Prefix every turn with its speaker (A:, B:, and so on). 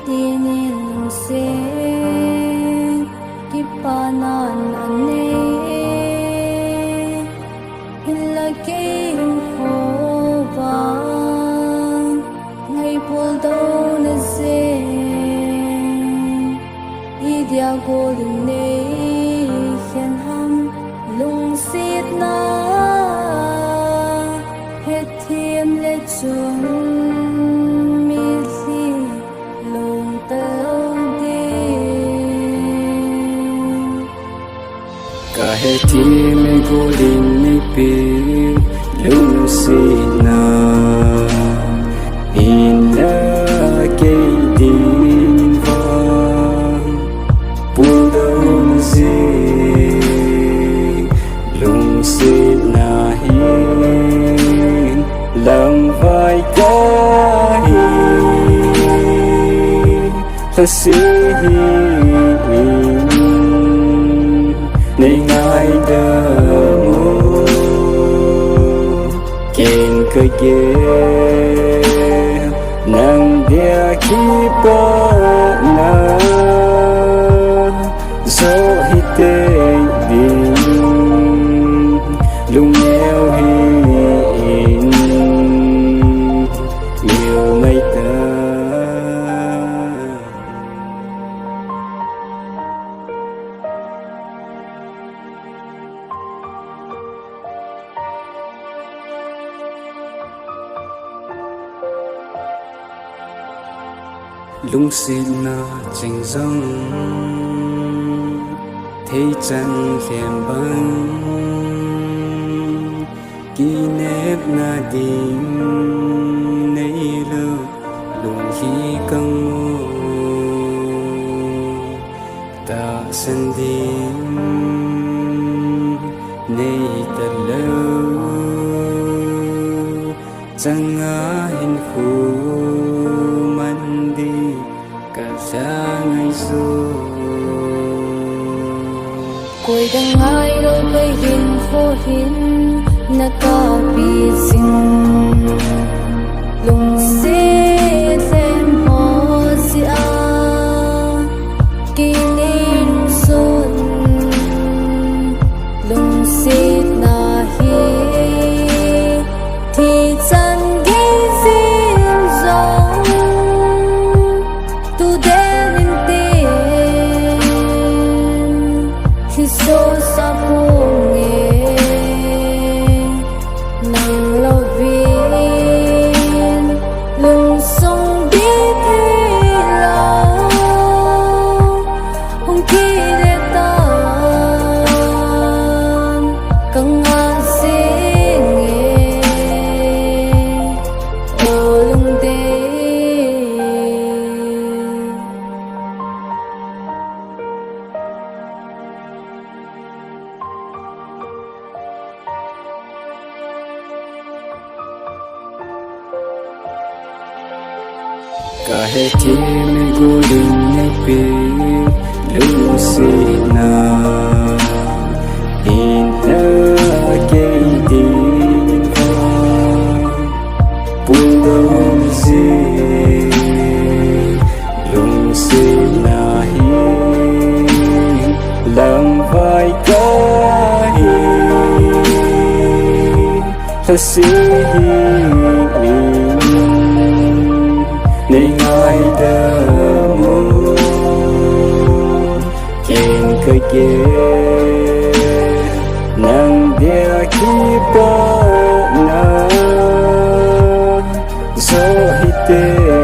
A: Tinilungsing kipanan ane ilagay hobang ngay puldaw na zing idya golune yanham lungsit na hetim lechun
B: kahit di may guling nipin lungsik na inagay din vang puldaw zing lungsik na hin lamvay kahin lasihin nay ngài đờ mô kên cơ ghê nàng đĩa khi bó na dô hi tê đi lung neo hin yêu mây ta lungsik na chinh dòng thấy chân liềm băng kỷ nếp na đình nấy lơ lùng khi căng mô ta sân đình nấy ta lâu chẳng ngã hình khu sa ngày xưa
A: cuối đang ai đâu cây hình phố hin na ta bị sinh lung xế thêm hồ si a kỳ niên xuân lung xế na hi thì chân ghi xin dòng so sa punge nang lovin lung song bi thila hong kile tan kang asinge olung de
B: kahit di may guling nipin lungsik na inagay din vang puldaw zing lungsik na hin lamvay kahin lasihin nay ngài đờ mô kên cơ ghê nàng đĩa khi bó na dô hi tê